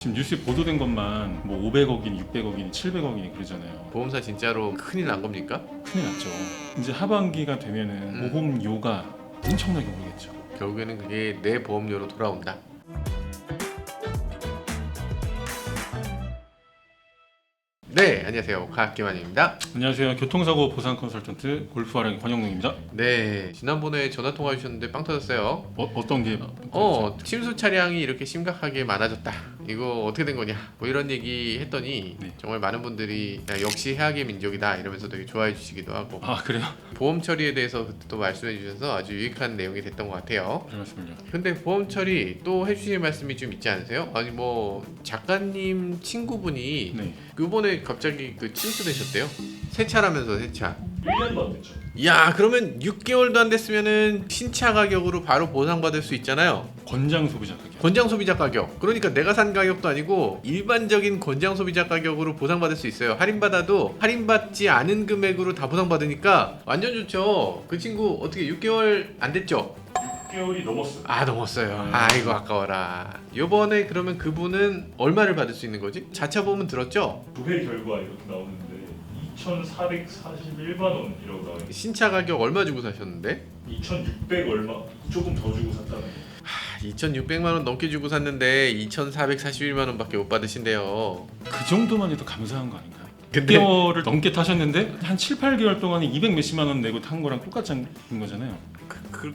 지금 뉴스에 보도된 것만 뭐 500억이니 600억이니 700억이니 그러잖아요. 보험사 진짜로 큰일 난 겁니까? 큰일 났죠. 이제 하반기가 되면은 보험료가 엄청나게 오르겠죠. 결국에는 그게 내 보험료로 돌아온다. 네, 안녕하세요. 과학기만입니다. 안녕하세요. 교통사고 보상 컨설턴트 골프아랑의 권영웅입니다. 네, 지난번에 전화 통화 주셨는데 빵 터졌어요. 어떤 게? 침수 차량이 이렇게 심각하게 많아졌다. 이거 어떻게 된 거냐? 뭐 이런 얘기 했더니 네. 정말 많은 분들이 야, 역시 해악의 민족이다 이러면서 되게 좋아해 주시기도 하고 아 그래요? 보험 처리에 대해서 그때 또 말씀해 주셔서 아주 유익한 내용이 됐던 것 같아요. 별 말씀을요. 근데 보험 처리 또 해주실 말씀이 좀 있지 않으세요? 아니 뭐 작가님 친구분이 네. 요번에 갑자기 그 침수되셨대요. 세차라면서 세차. 1년도 안 됐죠. 야, 그러면 6개월도 안 됐으면은 신차 가격으로 바로 보상받을 수 있잖아요. 권장 소비자 가격. 권장 소비자 가격. 그러니까 내가 산 가격도 아니고 일반적인 권장 소비자 가격으로 보상받을 수 있어요. 할인받아도 할인받지 않은 금액으로 다 보상받으니까 완전 좋죠. 그 친구 어떻게 6개월 안 됐죠? 6개월이 넘었어요. 아, 넘었어요. 아이고 아까워라. 요번에 그러면 그분은 얼마를 받을 수 있는 거지? 자차 보험은 들었죠? 부회 결과 이렇게 나오는데 2,441만 원이라고 나와요. 신차 가격 얼마 주고 사셨는데? 2,600 얼마 조금 더 주고 샀다는 거. 2,600만 원 넘게 주고 샀는데 2,441만 원밖에 못 받으신대요. 그 정도만 해도 감사한 거 아닌가요? 근데 6개월을 넘게 타셨는데 한 7, 8개월 동안에 200 몇십만 원 내고 탄 거랑 똑같은 거잖아요.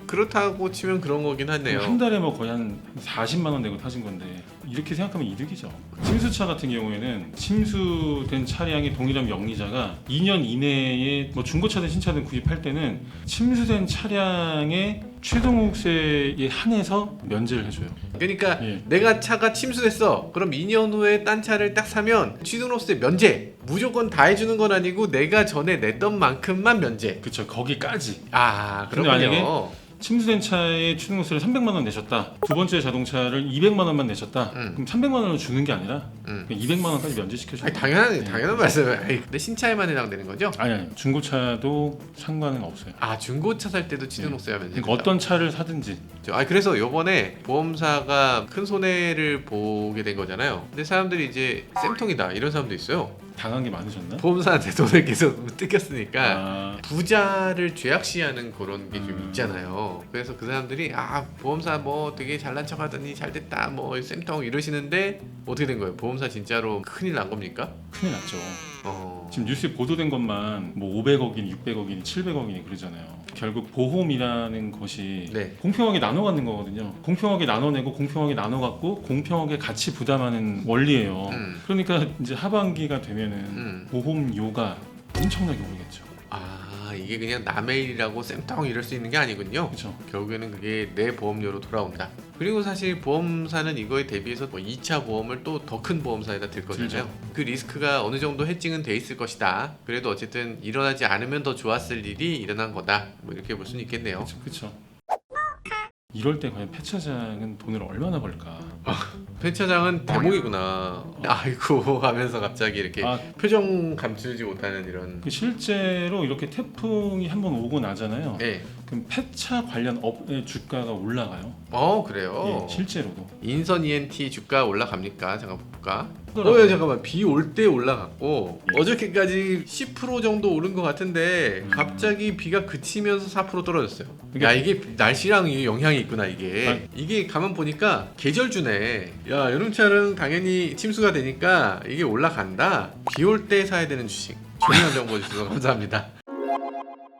그렇다고 치면 그런 거긴 하네요. 한 달에 뭐 거의 한 40만 원 내고 타신 건데 이렇게 생각하면 이득이죠. 침수차 같은 경우에는 침수된 차량의 동일한 영리자가 2년 이내에 뭐 중고차든 신차든 구입할 때는 침수된 차량의 최종호세에 한해서 면제를 해줘요. 그러니까 예. 내가 차가 침수됐어. 그럼 2년 후에 딴 차를 딱 사면 취등록세 면제. 무조건 다 해주는 건 아니고 내가 전에 냈던 만큼만 면제. 그쵸, 거기까지. 아, 근데 그렇군요. 만약에 침수된 차에 취등록세를 300만 원 내셨다. 두 번째 자동차를 200만 원만 내셨다. 그럼 300만 원을 주는 게 아니라 200만 원까지 면제시켜줘요. 아니, 당연한 말씀을. 근데 신차에만 해당되는 거죠? 아니 중고차도 상관은 없어요. 아, 중고차 살 때도 취등록세가 면제. 그러니까 어떤 차를 사든지. 그래서 요번에 보험사가 큰 손해를 보게 된 거잖아요. 근데 사람들이 이제 쌤통이다 이런 사람도 있어요. 당한 게 많으셨나? 보험사한테 돈을 계속 뜯겼으니까 아, 부자를 죄악시하는 그런 게 좀 있잖아요. 그래서 그 사람들이 보험사 뭐 되게 잘난 척하더니 잘됐다 뭐 쌤통 이러시는데 어떻게 된 거예요? 보험사 진짜로 큰일 난 겁니까? 큰일 났죠. 어... 지금 뉴스에 보도된 것만 뭐 500억이니 600억이니 700억이니 그러잖아요. 결국 보험이라는 것이 네. 공평하게 나눠 갖는 거거든요. 공평하게 나눠내고 공평하게 나눠 갖고 공평하게 같이 부담하는 원리예요. 그러니까 이제 하반기가 되면은 보험료가 엄청나게 오르겠죠. 이게 그냥 남의 일이라고 쌤통 이럴 수 있는 게 아니군요. 그렇죠. 결국에는 그게 내 보험료로 돌아온다. 그리고 사실 보험사는 이거에 대비해서 뭐 2차 보험을 또 더 큰 보험사에다 들 거잖아요. 들죠. 그 리스크가 어느 정도 해칭은 돼 있을 것이다. 그래도 어쨌든 일어나지 않으면 더 좋았을 일이 일어난 거다. 뭐 이렇게 볼 수는 있겠네요. 그렇죠. 이럴 때 과연 폐차장은 돈을 얼마나 벌까? 폐차장은 대목이구나. 아이고 하면서 갑자기 이렇게 표정 감추지 못하는 이런. 실제로 이렇게 태풍이 한번 오고 나잖아요. 네. 그럼 폐차 관련 업의 주가가 올라가요. 그래요. 예, 실제로도. 인선 ENT 주가 올라갑니까? 잠깐 볼까? 그러더라고요. 잠깐만. 비 올 때 올라갔고 어저께까지 10% 정도 오른 것 같은데 갑자기 비가 그치면서 4% 떨어졌어요. 야, 이게 날씨랑 영향이 있구나 이게. 이게 가만 보니까 계절주네. 야, 여름철은 당연히 침수가 되니까 이게 올라간다. 비 올 때 사야 되는 주식. 중요한 정보 주셔서 감사합니다.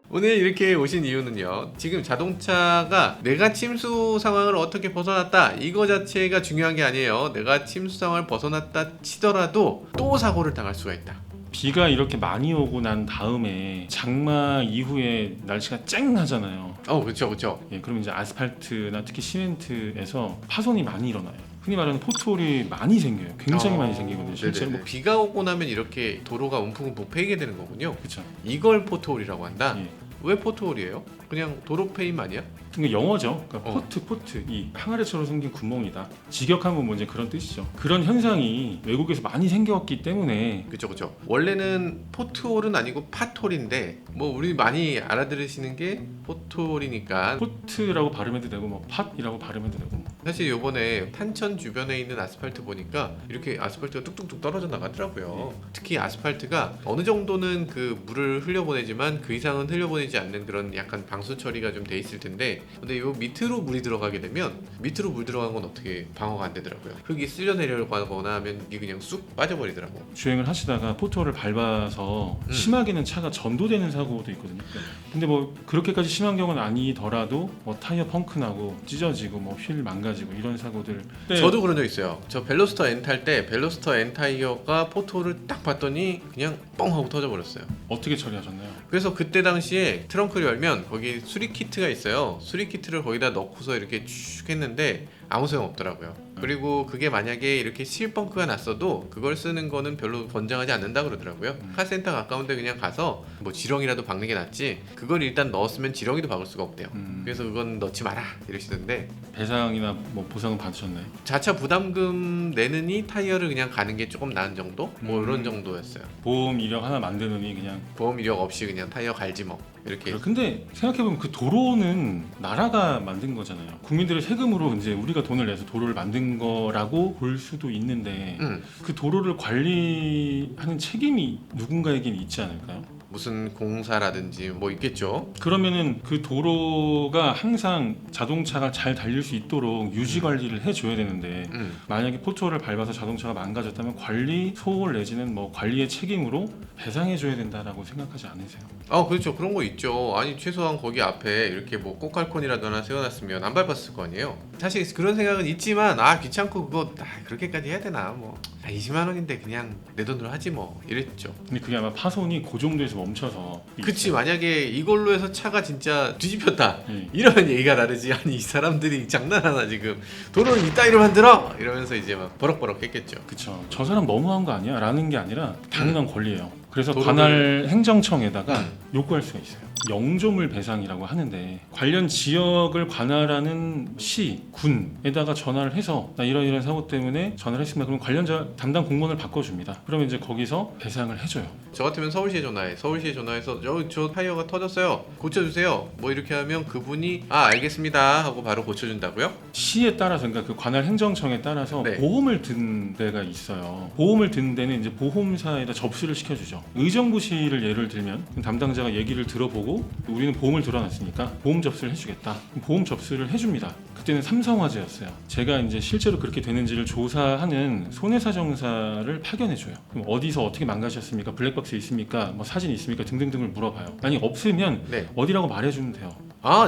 오늘 이렇게 오신 이유는요, 지금 자동차가 내가 침수 상황을 어떻게 벗어났다 이거 자체가 중요한 게 아니에요. 내가 침수 상황을 벗어났다 치더라도 또 사고를 당할 수가 있다. 비가 이렇게 많이 오고 난 다음에 장마 이후에 날씨가 쨍하잖아요. 그렇죠. 예, 그럼 이제 아스팔트나 특히 시멘트에서 파손이 많이 일어나요. 흔히 말하는 포트홀이 많이 생겨요. 굉장히 많이 생기거든요. 실제로 네네네. 비가 오고 나면 이렇게 도로가 움푹움푹 패이게 되는 거군요. 그렇죠. 이걸 포트홀이라고 한다. 예. 왜 포트홀이에요? 그냥 도로 페임 아니야? 그게 영어죠. 그러니까 포트 이 항아리처럼 생긴 구멍이다. 직역하면 뭐 이제 그런 뜻이죠. 그런 현상이 외국에서 많이 생겼기 때문에. 그렇죠. 원래는 포트홀은 아니고 팟홀인데 뭐 우리 많이 알아들으시는 게 포트홀이니까 포트라고 발음해도 되고 뭐 팟이라고 발음해도 되고 뭐 사실 요번에 탄천 주변에 있는 아스팔트 보니까 이렇게 아스팔트가 뚝뚝뚝 떨어져 나가더라고요. 특히 아스팔트가 어느 정도는 그 물을 흘려보내지만 그 이상은 흘려보내지 않는 그런 약간 방수 처리가 좀 돼 있을 텐데, 근데 요 밑으로 물이 들어가게 되면 밑으로 물 들어간 건 어떻게 방어가 안 되더라고요. 흙이 쓸려 내려가거나 하면 이게 그냥 쑥 빠져버리더라고. 주행을 하시다가 포토를 밟아서 심하게는 차가 전도되는 사고도 있거든요. 근데 뭐 그렇게까지 심한 경우는 아니더라도 뭐 타이어 펑크 나고 찢어지고 뭐 휠 망가지고 이런 사고들. 네. 저도 그런 적 있어요. 저 벨로스터 N 탈 때 벨로스터 N 타이어가 포토를 딱 봤더니 그냥 뻥 하고 터져버렸어요. 어떻게 처리하셨나요? 그래서 그때 당시에 트렁크를 열면 거기 수리 키트가 있어요. 수리 키트를 거기다 넣고서 이렇게 쭉 했는데 아무 소용 없더라고요. 그리고 그게 만약에 이렇게 실벙크가 났어도 그걸 쓰는 거는 별로 권장하지 않는다 그러더라고요. 카센터 가까운데 그냥 가서 뭐 지렁이라도 박는 게 낫지, 그걸 일단 넣었으면 지렁이도 박을 수가 없대요. 그래서 그건 넣지 마라 이러시던데, 배상이나 뭐 보상은 받으셨나요? 자차 부담금 내느니 타이어를 그냥 가는 게 조금 나은 정도? 뭐 이런 정도였어요. 보험 이력 하나 만드느니 그냥. 보험 이력 없이 그냥 타이어 갈지 뭐 이렇게. 근데 생각해보면 그 도로는 나라가 만든 거잖아요. 국민들의 세금으로 이제 우리가 돈을 내서 도로를 만든 거라고 볼 수도 있는데 그 도로를 관리하는 책임이 누군가에겐 있지 않을까요? 무슨 공사라든지 뭐 있겠죠. 그러면은 그 도로가 항상 자동차가 잘 달릴 수 있도록 유지 관리를 해줘야 되는데 만약에 포토를 밟아서 자동차가 망가졌다면 관리 소홀 내지는 뭐 관리의 책임으로 배상해줘야 된다라고 생각하지 않으세요? 그렇죠. 그런 거 있죠. 아니 최소한 거기 앞에 이렇게 뭐 꽃갈콘이라도 하나 세워놨으면 안 밟았을 거 아니에요. 사실 그런 생각은 있지만 귀찮고 그거 그렇게까지 해야 되나, 뭐 20만 원인데 그냥 내 돈으로 하지 뭐 이랬죠. 근데 그게 아마 파손이 그 정도에서 멈춰서. 그치, 만약에 이걸로 해서 차가 진짜 뒤집혔다 네. 이러면 얘기가 다르지. 아니 이 사람들이 장난하나 지금, 도로를 이따위로 만들어 이러면서 이제 막 버럭버럭 했겠죠. 그쵸. 저 사람 너무한 거 아니야? 라는 게 아니라 당연한 권리예요. 그래서 도로를- 관할 행정청에다가 요구할 수가 있어요. 영조물 배상이라고 하는데 관련 지역을 관할하는 시, 군에다가 전화를 해서 나 이런 사고 때문에 전화를 했습니다. 그럼 관련자 담당 공무원을 바꿔줍니다. 그러면 이제 거기서 배상을 해줘요. 저 같으면 서울시에 전화해서 저 타이어가 터졌어요, 고쳐주세요 뭐 이렇게 하면 그분이 알겠습니다 하고 바로 고쳐준다고요? 시에 따라서, 그러니까 그 관할 행정청에 따라서 네. 보험을 든 데가 있어요. 보험을 든 데는 이제 보험사에다 접수를 시켜주죠. 의정부시를 예를 들면 담당자가 얘기를 들어보고 우리는 보험을 들어놨으니까 보험 접수를 해주겠다. 보험 접수를 해줍니다. 그때는 삼성화재였어요. 제가 이제 실제로 그렇게 되는지를 조사하는 손해사정사를 파견해줘요. 그럼 어디서 어떻게 망가졌습니까? 블랙박스 있습니까? 뭐 사진 있습니까? 등등등을 물어봐요. 만약 없으면 네. 어디라고 말해주면 돼요.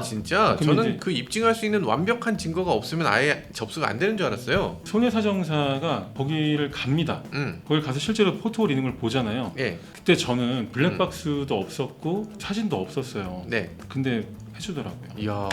진짜 근데 저는 이제- 그 입증할 수 있는 완벽한 증거가 없으면 아예 접수가 안 되는 줄 알았어요. 손해사정사가 거기를 갑니다. 거기 가서 실제로 포토홀 있는 걸 보잖아요. 예. 그때 저는 블랙박스도 없었고 사진도 없었어요. 네. 근데 해주더라고요. 이야,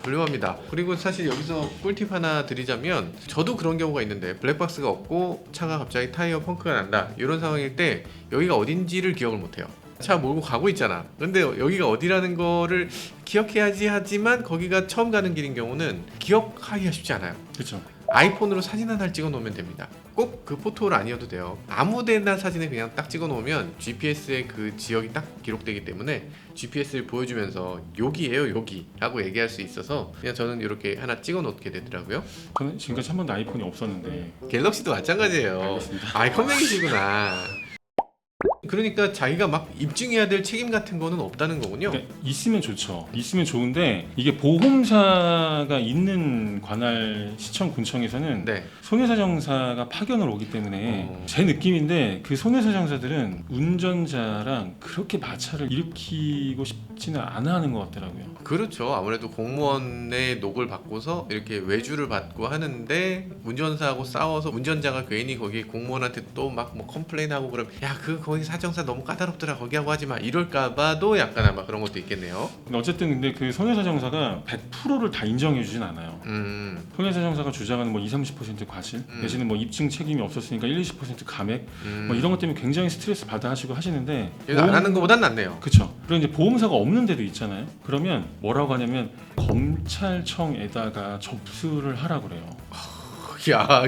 훌륭합니다. 그리고 사실 여기서 꿀팁 하나 드리자면, 저도 그런 경우가 있는데 블랙박스가 없고 차가 갑자기 타이어 펑크가 난다 이런 상황일 때 여기가 어딘지를 기억을 못해요. 차 몰고 가고 있잖아. 근데 여기가 어디라는 거를 기억해야지 하지만 거기가 처음 가는 길인 경우는 기억하기가 쉽지 않아요. 그렇죠. 아이폰으로 사진 하나를 찍어 놓으면 됩니다. 꼭 그 포토홀 아니어도 돼요. 아무데나 사진을 그냥 딱 찍어 놓으면 GPS의 그 지역이 딱 기록되기 때문에 GPS를 보여주면서 여기에요 여기 하고 얘기할 수 있어서 그냥 저는 이렇게 하나 찍어 놓게 되더라고요. 저는 지금까지 한 번도 아이폰이 없었는데. 갤럭시도 마찬가지예요. 알겠습니다. 컴맹이시구나. 그러니까 자기가 막 입증해야 될 책임 같은 거는 없다는 거군요. 그러니까 있으면 좋죠. 있으면 좋은데 이게 보험사가 있는 관할 시청 군청에서는 네. 손해사정사가 파견을 오기 때문에 제 느낌인데 그 손해사정사들은 운전자랑 그렇게 마찰을 일으키고 싶지는 않아 하는 것 같더라고요. 그렇죠. 아무래도 공무원의 녹을 받고서 이렇게 외주를 받고 하는데 운전사하고 싸워서 운전자가 괜히 거기 공무원한테 또 막 뭐 컴플레인하고 그러면 거기 사정사 너무 까다롭더라 거기 하고 하지 마 이럴까봐도 약간 아마 그런 것도 있겠네요. 어쨌든 근데 그 손해사정사가 100%를 다 인정해주진 않아요. 손해사정사가 주장하는 뭐 20-30% 과실 내지는 뭐 입증 책임이 없었으니까 1-20% 감액 뭐 이런 것 때문에 굉장히 스트레스 받아 하시고 하시는데 안 하는 것보단 낫네요. 그렇죠. 그리고 이제 보험사가 없는 데도 있잖아요. 그러면 뭐라고 하냐면 검찰청에다가 접수를 하라 그래요. 야,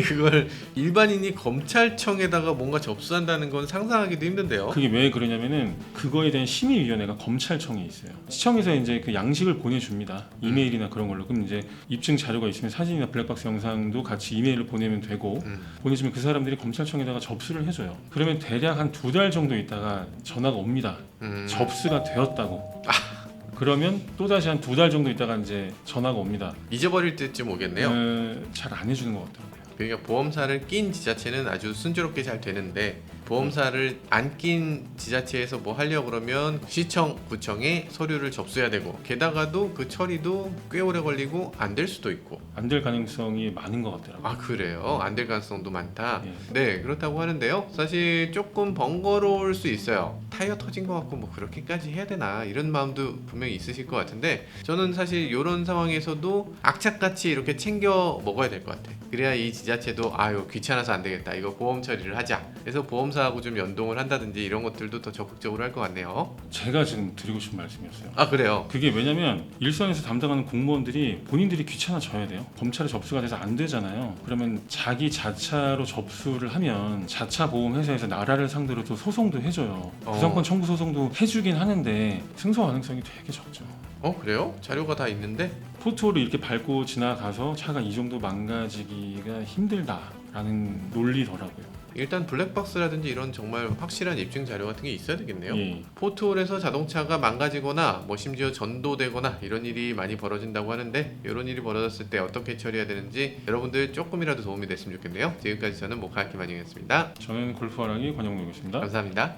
그걸 일반인이 검찰청에다가 뭔가 접수한다는 건 상상하기도 힘든데요. 그게 왜 그러냐면은 그거에 대한 심의위원회가 검찰청에 있어요. 시청에서 이제 그 양식을 보내줍니다. 이메일이나 그런 걸로. 그럼 이제 입증 자료가 있으면 사진이나 블랙박스 영상도 같이 이메일로 보내면 되고 보내주면 그 사람들이 검찰청에다가 접수를 해줘요. 그러면 대략 한 2달 정도 있다가 전화가 옵니다. 접수가 되었다고. 그러면 또 다시 한 2달 정도 있다가 이제 전화가 옵니다. 잊어버릴 때쯤 오겠네요. 잘 안 해주는 것 같더라고요. 그러니까 보험사를 낀 지자체는 아주 순조롭게 잘 되는데 보험사를 안 낀 지자체에서 뭐 하려고 그러면 시청, 구청에 서류를 접수해야 되고 게다가도 그 처리도 꽤 오래 걸리고 안 될 수도 있고 안 될 가능성이 많은 것 같더라고요. 아 그래요? 안 될 가능성도 많다. 예. 네 그렇다고 하는데요. 사실 조금 번거로울 수 있어요. 타이어 터진 것 같고 뭐 그렇게까지 해야 되나 이런 마음도 분명히 있으실 것 같은데 저는 사실 이런 상황에서도 악착같이 이렇게 챙겨 먹어야 될 것 같아. 그래야 이 지자체도 아유 귀찮아서 안 되겠다 이거 보험 처리를 하자. 그래서 보험사하고 좀 연동을 한다든지 이런 것들도 더 적극적으로 할 것 같네요. 제가 지금 드리고 싶은 말씀이었어요. 아 그래요? 그게 왜냐면 일선에서 담당하는 공무원들이 본인들이 귀찮아져야 돼요. 검찰에 접수가 돼서 안 되잖아요. 그러면 자기 자차로 접수를 하면 자차 보험 회사에서 나라를 상대로 또 소송도 해줘요. 구상권 청구 소송도 해주긴 하는데 승소 가능성이 되게 적죠. 그래요? 자료가 다 있는데? 포토를 이렇게 밟고 지나가서 차가 이 정도 망가지기가 힘들다라는 논리더라고요. 일단 블랙박스라든지 이런 정말 확실한 입증 자료 같은 게 있어야 되겠네요. 예. 포트홀에서 자동차가 망가지거나 뭐 심지어 전도되거나 이런 일이 많이 벌어진다고 하는데 이런 일이 벌어졌을 때 어떻게 처리해야 되는지 여러분들 조금이라도 도움이 됐으면 좋겠네요. 지금까지 저는 모카키 만영이었습니다. 저는 골프화랑이 권영록이었습니다. 감사합니다.